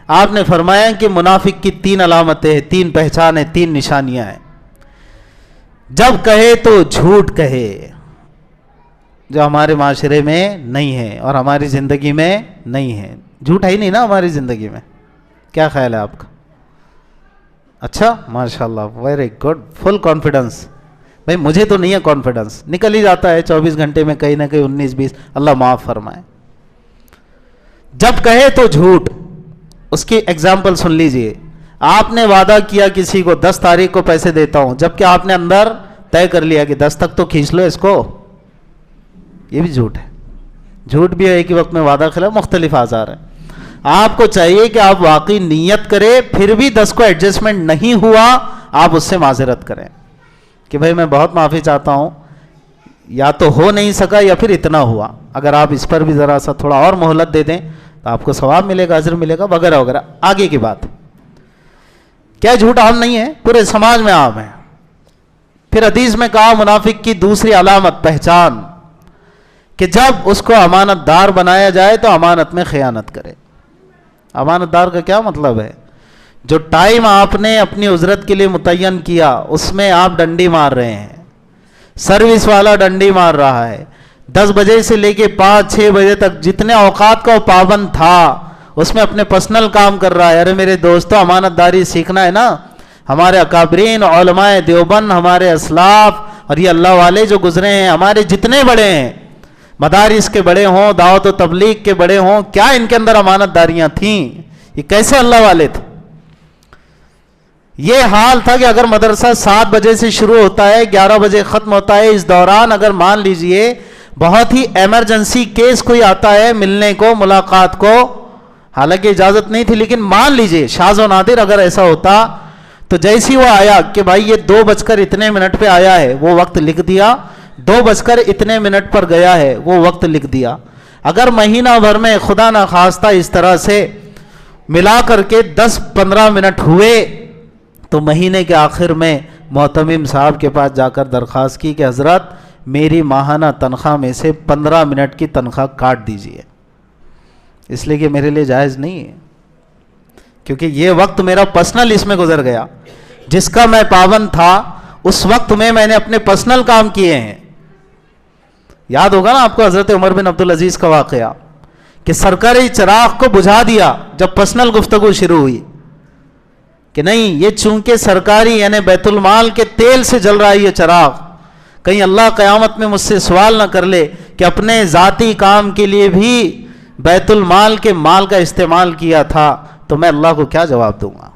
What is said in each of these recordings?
آپ نے فرمایا کہ منافق کی 3 علامتیں ہیں، 3 پہچان ہیں، 3 نشانیاں ہیں. جب کہے تو جھوٹ کہے، جو ہمارے معاشرے میں نہیں ہے اور ہماری زندگی میں نہیں ہے. جھوٹ ہے ہی نہیں نا ہماری زندگی میں. کیا خیال ہے آپ کا؟ اچھا ماشاء اللہ، ویری گڈ، فل کانفیڈنس. بھائی مجھے تو نہیں ہے کانفیڈنس، نکل ہی جاتا ہے 24 گھنٹے میں کہیں نہ کہیں 19-20. اللہ معاف فرمائے. جب کہے تو جھوٹ، اس کی ایگزامپل سن لیجئے. آپ نے وعدہ کیا کسی کو 10 تاریخ کو پیسے دیتا ہوں، جبکہ آپ نے اندر طے کر لیا کہ 10 تک تو کھینچ لو اس کو. یہ بھی جھوٹ ہے. جھوٹ بھی ہے ایک ہی وقت میں وعدہ خلاف، مختلف آزار ہیں. آپ کو چاہیے کہ آپ واقعی نیت کریں، پھر بھی 10 کو ایڈجسٹمنٹ نہیں ہوا آپ اس سے معذرت کریں کہ بھائی میں بہت معافی چاہتا ہوں، یا تو ہو نہیں سکا یا پھر اتنا ہوا. اگر آپ اس پر بھی ذرا سا تھوڑا اور مہلت دے دیں تو آپ کو ثواب ملے گا، اجر ملے گا، وغیرہ وغیرہ. آگے کی بات. کیا جھوٹ عام نہیں ہے؟ پورے سماج میں عام ہے. پھر حدیث میں کہا منافق کی دوسری علامت، پہچان، کہ جب اس کو امانت دار بنایا جائے تو امانت میں خیانت کرے. امانت دار کا کیا مطلب ہے؟ جو ٹائم آپ نے اپنی اجرت کے لیے متعین کیا اس میں آپ ڈنڈی مار رہے ہیں. سروس والا ڈنڈی مار رہا ہے، 10 بجے سے لے کے 5-6 بجے تک جتنے اوقات کا وہ پابند تھا اس میں اپنے پرسنل کام کر رہا ہے. ارے میرے دوستو، امانت داری سیکھنا ہے نا. ہمارے اکابرین علماء دیوبند، ہمارے اسلاف اور یہ اللہ والے جو گزرے ہیں، ہمارے جتنے بڑے ہیں، مدارس کے بڑے ہوں، دعوت و تبلیغ کے بڑے ہوں، کیا ان کے اندر امانت داریاں تھیں؟ یہ کیسے اللہ والے تھے؟ یہ حال تھا کہ اگر مدرسہ 7 بجے سے شروع ہوتا ہے، 11 بجے ختم ہوتا ہے، اس دوران اگر مان لیجئے بہت ہی ایمرجنسی کیس کوئی آتا ہے ملنے کو، ملاقات کو، حالانکہ اجازت نہیں تھی، لیکن مان لیجئے شاذ و نادر اگر ایسا ہوتا تو جیسی وہ آیا کہ بھائی یہ 2:02 پہ آیا ہے، وہ وقت لکھ دیا. 2:02 پر گیا ہے، وہ وقت لکھ دیا. اگر مہینہ بھر میں خدا نخواستہ اس طرح سے ملا کر کے 10-15 منٹ ہوئے تو مہینے کے آخر میں معتمم صاحب کے پاس جا کر درخواست کی کہ حضرت میری ماہانہ تنخواہ میں سے 15 منٹ کی تنخواہ کاٹ دیجئے، اس لیے کہ میرے لیے جائز نہیں ہے، کیونکہ یہ وقت میرا پرسنل اس میں گزر گیا، جس کا میں پابند تھا اس وقت میں نے اپنے پرسنل کام کیے ہیں. یاد ہوگا نا آپ کو حضرت عمر بن عبدالعزیز کا واقعہ کہ سرکاری چراغ کو بجھا دیا جب پرسنل گفتگو شروع ہوئی کہ نہیں یہ چونکہ سرکاری یعنی بیت المال کے تیل سے جل رہا ہے یہ چراغ، کہیں اللہ قیامت میں مجھ سے سوال نہ کر لے کہ اپنے ذاتی کام کے لیے بھی بیت المال کے مال کا استعمال کیا تھا، تو میں اللہ کو کیا جواب دوں گا.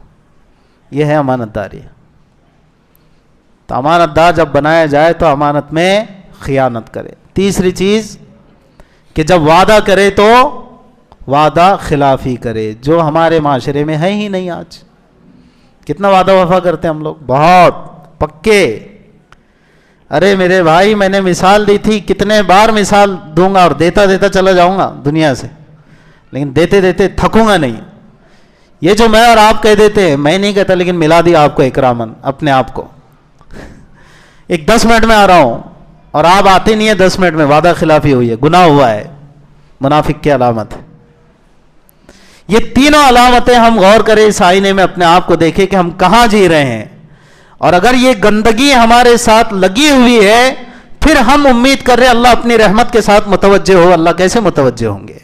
یہ ہے امانت داری. تو امانت دار جب بنایا جائے تو امانت میں خیانت کرے. تیسری چیز کہ جب وعدہ کرے تو وعدہ خلافی کرے، جو ہمارے معاشرے میں ہے ہی نہیں. آج کتنا وعدہ وفا کرتے ہیں ہم لوگ، بہت پکے. ارے میرے بھائی میں نے مثال دی تھی، کتنے بار مثال دوں گا اور دیتا دیتا چلا جاؤں گا دنیا سے، لیکن دیتے دیتے تھکوں گا نہیں. یہ جو میں اور آپ کہہ دیتے ہیں، میں نہیں کہتا لیکن ملا دیا آپ کو اکرامن اپنے آپ کو. ایک 10 منٹ میں آ رہا ہوں اور آپ آتے نہیں ہیں 10 منٹ میں، وعدہ خلافی ہوئی ہے، گناہ ہوا ہے، منافق کی علامت ہے. یہ تینوں علامتیں ہم غور کریں اس آئینے میں، اپنے آپ کو دیکھیں کہ ہم کہاں جی رہے ہیں. اور اگر یہ گندگی ہمارے ساتھ لگی ہوئی ہے پھر ہم امید کر رہے ہیں اللہ اپنی رحمت کے ساتھ متوجہ ہو. اللہ کیسے متوجہ ہوں گے؟